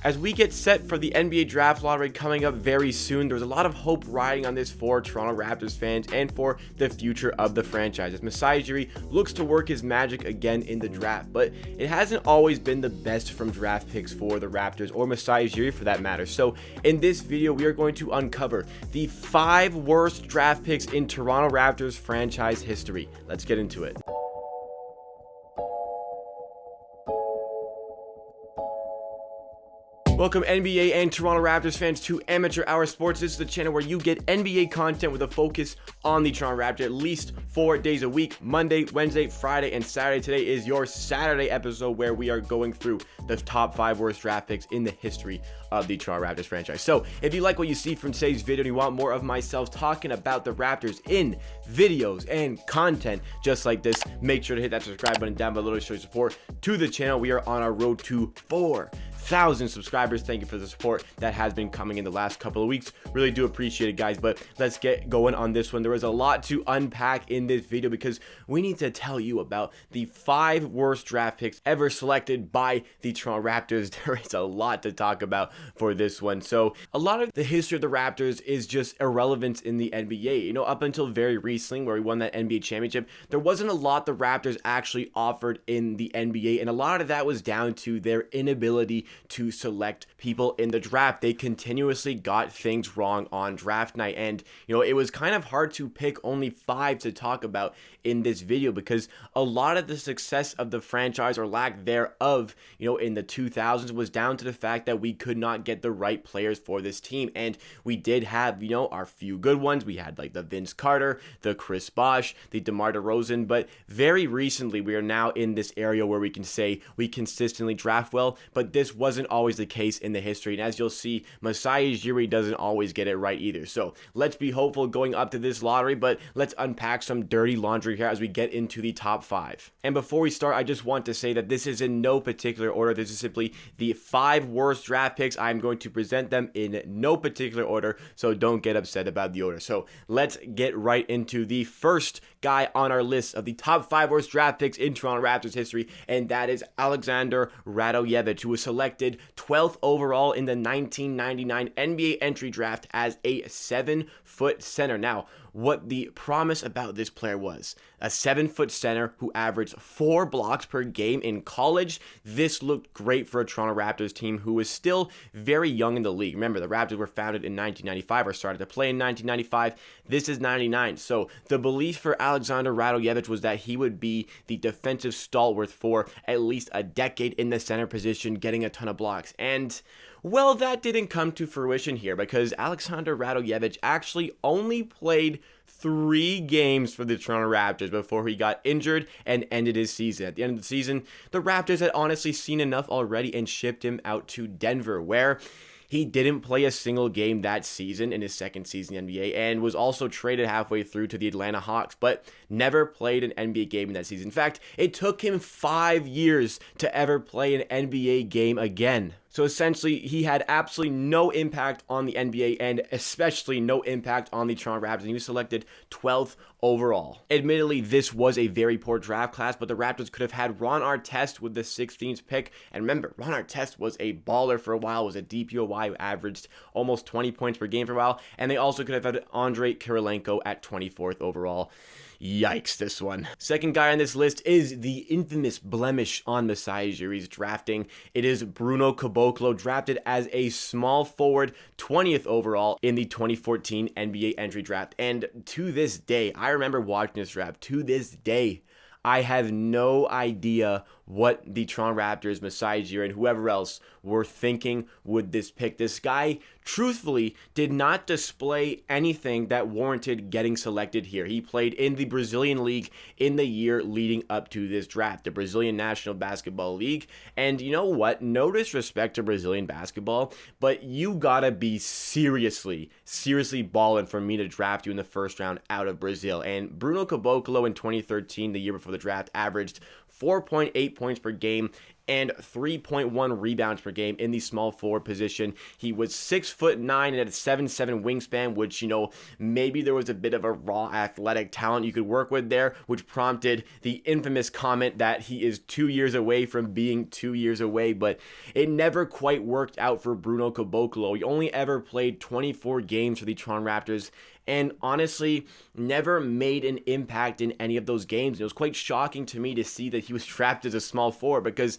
As we get set for the NBA draft lottery coming up very soon, there's a lot of hope riding on this for Toronto Raptors fans and for the future of the franchise, as Masai Ujiri looks to work his magic again in the draft. But it hasn't always been the best from draft picks for the Raptors, or Masai Ujiri for that matter. So in this video, we are going to uncover the 5 worst draft picks in Toronto Raptors franchise history. Let's get into it. Welcome NBA and Toronto Raptors fans to Amateur Hour Sports. This is the channel where you get NBA content with a focus on the Toronto Raptors at least 4 days a week, Monday, Wednesday, Friday, and Saturday. Today is your Saturday episode where we are going through the top 5 worst draft picks in the history of the Toronto Raptors franchise. So if you like what you see from today's video and you want more of myself talking about the Raptors in videos and content just like this, make sure to hit that subscribe button down below to show your support to the channel. We are on our road to 4,000 subscribers. Thank you for the support that has been coming in the last couple of weeks. Really do appreciate it, guys. But let's get going on this one. There is a lot to unpack in this video because we need to tell you about the 5 worst draft picks ever selected by the Toronto Raptors. There is a lot to talk about for this one. So a lot of the history of the Raptors is just irrelevant in the NBA. You know, up until very recently where we won that NBA championship, there wasn't a lot the Raptors actually offered in the NBA, and a lot of that was down to their inability to select people in the draft. They continuously got things wrong on draft night, and you know, it was kind of hard to pick only 5 to talk about in this video because a lot of the success of the franchise, or lack thereof, you know, in the 2000s was down to the fact that we could not get the right players for this team. And we did have, you know, our few good ones. We had like the Vince Carter, the Chris Bosh, the DeMar DeRozan, but very recently we are now in this area where we can say we consistently draft well, but this wasn't always the case in the history. And as you'll see, Masai Ujiri doesn't always get it right either. So let's be hopeful going up to this lottery, but let's unpack some dirty laundry here as we get into the top 5. And before we start, I just want to say that this is in no particular order. This is simply the 5 worst draft picks. I'm going to present them in no particular order, so don't get upset about the order. So let's get right into the first guy on our list of the top 5 worst draft picks in Toronto Raptors history, and that is Alexander Radyevich, who was selected 12th overall in the 1999 NBA entry draft as a 7-foot center. Now, what the promise about this player was: a 7-foot center who averaged 4 blocks per game in college. This looked great for a Toronto Raptors team who was still very young in the league. Remember, the Raptors were founded in 1995 or started to play in 1995. This is 99. So the belief for Alexander Radyevich was that he would be the defensive stalwart for at least a decade in the center position, getting a ton of blocks. And well, that didn't come to fruition here because Alexander Radyevich actually only played 3 games for the Toronto Raptors before he got injured and ended his season. At the end of the season, the Raptors had honestly seen enough already and shipped him out to Denver, where he didn't play a single game that season in his second season in the NBA, and was also traded halfway through to the Atlanta Hawks, but never played an NBA game in that season. In fact, it took him 5 years to ever play an NBA game again. So essentially, he had absolutely no impact on the NBA, and especially no impact on the Toronto Raptors. And he was selected 12th overall. Admittedly, this was a very poor draft class, but the Raptors could have had Ron Artest with the 16th pick. And remember, Ron Artest was a baller for a while, was a DPOY who averaged almost 20 points per game for a while. And they also could have had Andrei Kirilenko at 24th overall. Yikes, this one. Second guy on this list is the infamous blemish on Masai Ujiri's drafting. It is Bruno Caboclo, drafted as a small forward, 20th overall in the 2014 NBA entry draft. And to this day, I remember watching this draft. To this day, I have no idea what the Toronto Raptors, Masai Ujiri, and whoever else were thinking with this pick. This guy, truthfully, did not display anything that warranted getting selected here. He played in the Brazilian League in the year leading up to this draft, the Brazilian National Basketball League. And you know what? No disrespect to Brazilian basketball, but you gotta be seriously balling for me to draft you in the first round out of Brazil. And Bruno Caboclo in 2013, the year before the draft, averaged 4.8 points per game and 3.1 rebounds per game in the small forward position. He was 6'9" and had a 7'7" wingspan, which, maybe there was a bit of a raw athletic talent you could work with there, which prompted the infamous comment that he is 2 years away from being 2 years away, but it never quite worked out for Bruno Caboclo. He only ever played 24 games for the Toronto Raptors, and honestly, never made an impact in any of those games. It was quite shocking to me to see that he was trapped as a small forward, because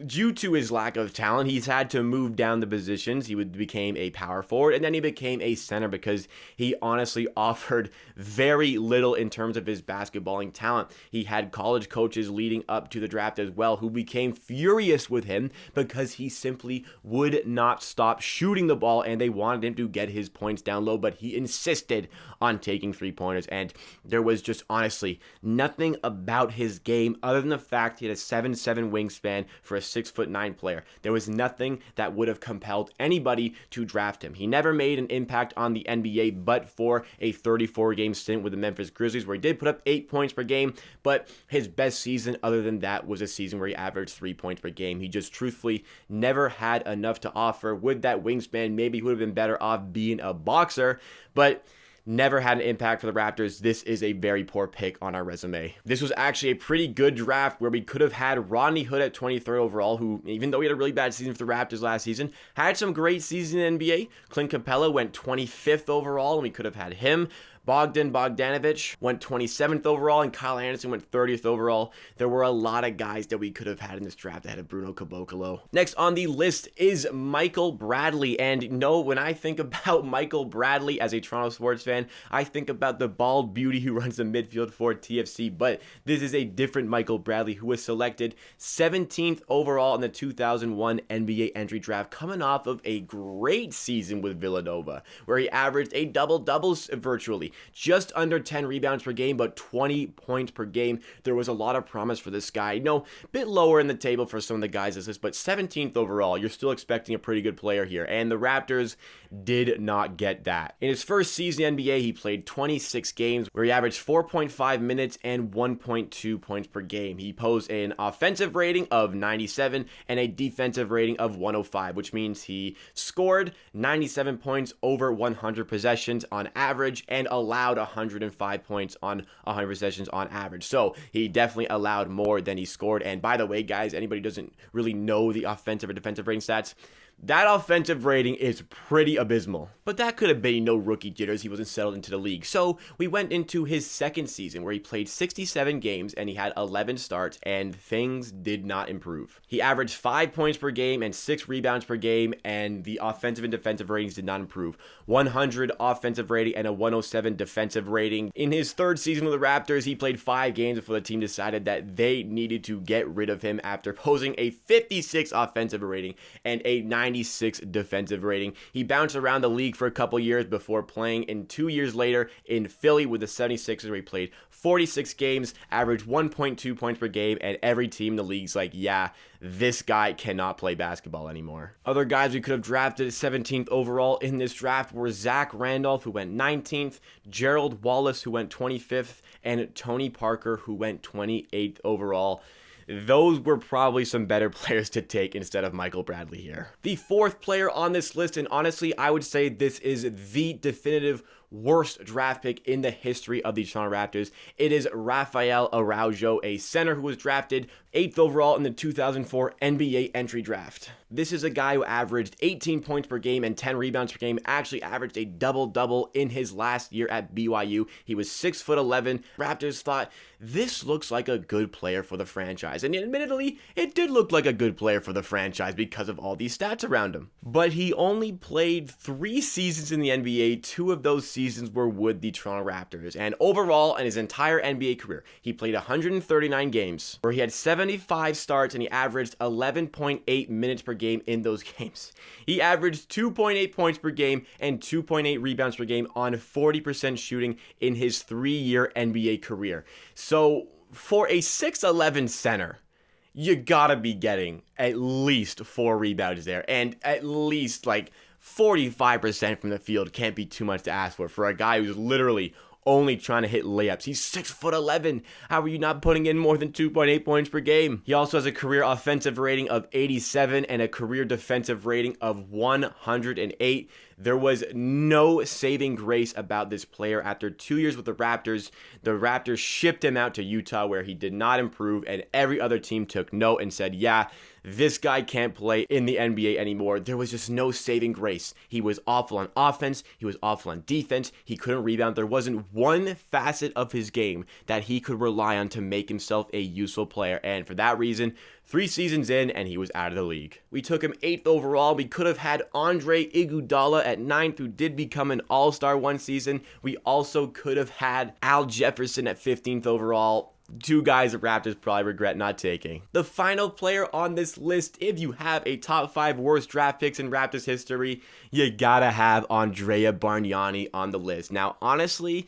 due to his lack of talent, he's had to move down the positions. He became a power forward, and then he became a center because he honestly offered very little in terms of his basketballing talent. He had college coaches leading up to the draft as well who became furious with him because he simply would not stop shooting the ball, and they wanted him to get his points down low, but he insisted on taking three-pointers, and there was just honestly nothing about his game other than the fact he had a 7'7" wingspan for a 6'9" player. There was nothing that would have compelled anybody to draft him. He never made an impact on the NBA but for a 34-game stint with the Memphis Grizzlies, where he did put up 8 points per game, but his best season other than that was a season where he averaged 3 points per game. He just truthfully never had enough to offer. With that wingspan, maybe he would have been better off being a boxer, but never had an impact for the Raptors. This is a very poor pick on our resume. This was actually a pretty good draft where we could have had Rodney Hood at 23rd overall, who, even though he had a really bad season for the Raptors last season, had some great season in the NBA. Clint Capella went 25th overall, and we could have had him. Bogdanovich went 27th overall, and Kyle Anderson went 30th overall. There were a lot of guys that we could have had in this draft ahead of Bruno Caboclo. Next on the list is Michael Bradley, and when I think about Michael Bradley as a Toronto sports fan, I think about the bald beauty who runs the midfield for TFC, but this is a different Michael Bradley, who was selected 17th overall in the 2001 NBA entry draft, coming off of a great season with Villanova, where he averaged a double-double virtually. Just under 10 rebounds per game, but 20 points per game. There was a lot of promise for this guy. A bit lower in the table for some of the guys as this, but 17th overall. You're still expecting a pretty good player here, and the Raptors did not get that. In his first season in the NBA, he played 26 games, where he averaged 4.5 minutes and 1.2 points per game. He posed an offensive rating of 97 and a defensive rating of 105, which means he scored 97 points over 100 possessions on average, and allowed 105 points on 100 possessions on average. So he definitely allowed more than he scored. And by the way, guys, anybody who doesn't really know the offensive or defensive rating stats, that offensive rating is pretty abysmal. But that could have been no rookie jitters. He wasn't settled into the league. So we went into his second season, where he played 67 games and he had 11 starts, and things did not improve. He averaged 5 points per game and 6 rebounds per game, and the offensive and defensive ratings did not improve. 100 offensive rating and a 107 defensive rating. In his third season with the Raptors, he played 5 games before the team decided that they needed to get rid of him after posing a 56 offensive rating and a 96 defensive rating. He bounced around the league for a couple years before playing in 2 years later in Philly with the 76ers, where he played 46 games, averaged 1.2 points per game, and every team in the league's like, yeah, this guy cannot play basketball anymore. Other guys we could have drafted 17th overall in this draft were Zach Randolph, who went 19th, Gerald Wallace, who went 25th, and Tony Parker, who went 28th overall. Those were probably some better players to take instead of Michael Bradley here. The fourth player on this list, and honestly, I would say this is the definitive worst draft pick in the history of the Toronto Raptors. It is Raphael Araujo, a center who was drafted 8th overall in the 2004 NBA entry draft. This is a guy who averaged 18 points per game and 10 rebounds per game, actually averaged a double-double in his last year at BYU. He was 6'11". Raptors thought, this looks like a good player for the franchise. And admittedly, it did look like a good player for the franchise because of all these stats around him. But he only played 3 seasons in the NBA. 2 of those seasons were with the Toronto Raptors. And overall, in his entire NBA career, he played 139 games, where he had 75 starts and he averaged 11.8 minutes per game in those games. He averaged 2.8 points per game and 2.8 rebounds per game on 40% shooting in his 3-year NBA career. So for a 6'11" center, you gotta be getting at least 4 rebounds there, and at least like 45% from the field can't be too much to ask for a guy who's literally only trying to hit layups. He's 6'11". How are you not putting in more than 2.8 points per game? He also has a career offensive rating of 87 and a career defensive rating of 108. There was no saving grace about this player. After 2 years with the Raptors shipped him out to Utah, where he did not improve, and every other team took note and said, yeah, this guy can't play in the NBA anymore. There was just no saving grace. He was awful on offense. He was awful on defense. He couldn't rebound. There wasn't one facet of his game that he could rely on to make himself a useful player. And for that reason, 3 seasons in, and he was out of the league. We took him 8th overall. We could have had Andre Iguodala at 9th, who did become an all-star one season. We also could have had Al Jefferson at 15th overall. 2 guys the Raptors probably regret not taking. The final player on this list, if you have a top 5 worst draft picks in Raptors history, you gotta have Andrea Bargnani on the list. Now, honestly,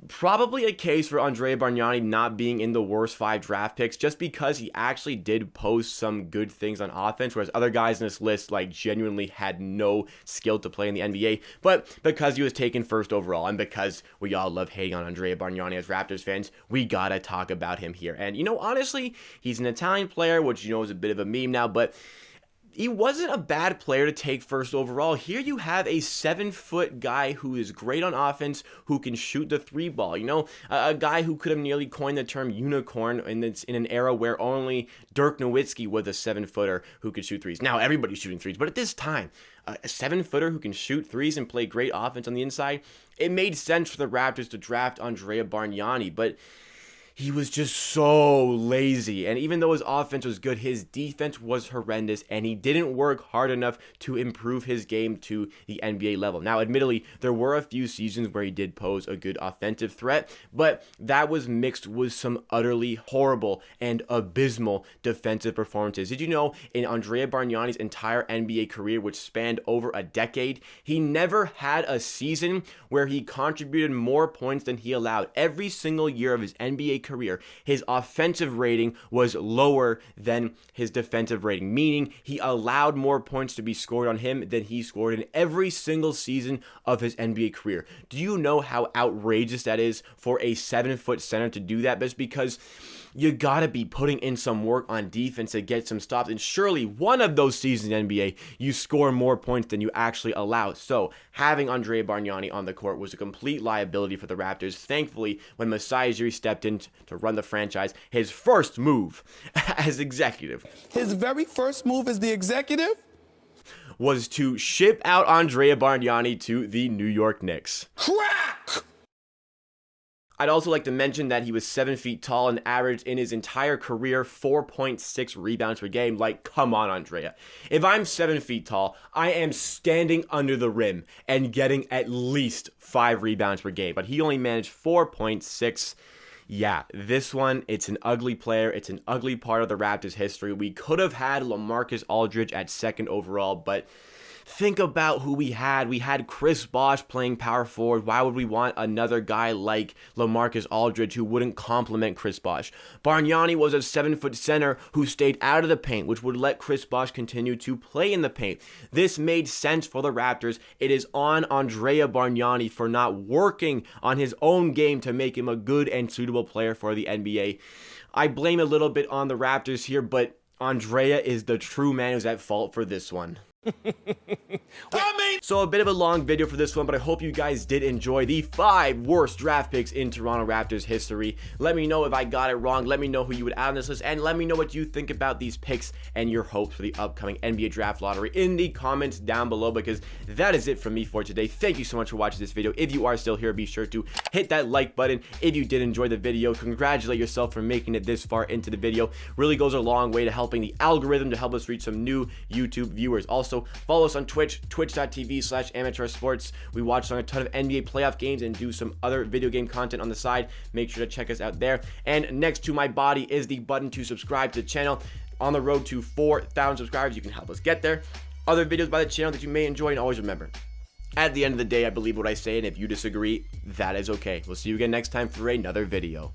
probably a case for Andrea Bargnani not being in the worst 5 draft picks, just because he actually did post some good things on offense, whereas other guys in this list like genuinely had no skill to play in the NBA. But because he was taken 1st overall, and because we all love hating on Andrea Bargnani as Raptors fans, we gotta talk about him here. And honestly, he's an Italian player, which is a bit of a meme now, but he wasn't a bad player to take 1st overall. Here you have a 7-foot guy who is great on offense, who can shoot the 3 ball. A guy who could have nearly coined the term unicorn in an era where only Dirk Nowitzki was a 7-footer who could shoot threes. Now everybody's shooting threes, but at this time, a 7-footer who can shoot threes and play great offense on the inside, it made sense for the Raptors to draft Andrea Bargnani, but he was just so lazy, and even though his offense was good, his defense was horrendous, and he didn't work hard enough to improve his game to the NBA level. Now, admittedly, there were a few seasons where he did pose a good offensive threat, but that was mixed with some utterly horrible and abysmal defensive performances. Did you know, in Andrea Bargnani's entire NBA career, which spanned over a decade, he never had a season where he contributed more points than he allowed. Every single year of his NBA career, his offensive rating was lower than his defensive rating, meaning he allowed more points to be scored on him than he scored in every single season of his NBA career. Do you know how outrageous that is for a 7-foot center to do that? Just because you gotta be putting in some work on defense to get some stops, and surely one of those seasons in the NBA, you score more points than you actually allow. So having Andrea Bargnani on the court was a complete liability for the Raptors. Thankfully, when Masai Ujiri stepped in to run the franchise, his first move as executive, his very first move as the executive, was to ship out Andrea Bargnani to the New York Knicks. Crack! I'd also like to mention that he was 7 feet tall and averaged in his entire career 4.6 rebounds per game. Like, come on, Andrea. If I'm 7 feet tall, I am standing under the rim and getting at least 5 rebounds per game. But he only managed 4.6. Yeah, this one, it's an ugly player. It's an ugly part of the Raptors' history. We could have had LaMarcus Aldridge at 2nd overall, but think about who we had. We had Chris Bosh playing power forward. Why would we want another guy like LaMarcus Aldridge who wouldn't complement Chris Bosh? Bargnani was a 7-foot center who stayed out of the paint, which would let Chris Bosh continue to play in the paint. This made sense for the Raptors. It is on Andrea Bargnani for not working on his own game to make him a good and suitable player for the NBA. I blame a little bit on the Raptors here, but Andrea is the true man who's at fault for this one. So a bit of a long video for this one, but I hope you guys did enjoy the 5 worst draft picks in Toronto Raptors history. Let me know if I got it wrong. Let me know who you would add on this list, and let me know what you think about these picks and your hopes for the upcoming NBA draft lottery in the comments down below, because that is it from me for today. Thank you so much for watching this video. If you are still here, be sure to hit that like button. If you did enjoy the video, congratulate yourself for making it this far into the video. Really goes a long way to helping the algorithm to help us reach some new YouTube viewers. Also, follow us on Twitch, twitch.tv/amateursports. We watch on a ton of NBA playoff games and do some other video game content on the side. Make sure to check us out there. And next to my body is the button to subscribe to the channel. On the road to 4,000 subscribers, you can help us get there. Other videos by the channel that you may enjoy, and always remember, at the end of the day, I believe what I say, and if you disagree, that is okay. We'll see you again next time for another video.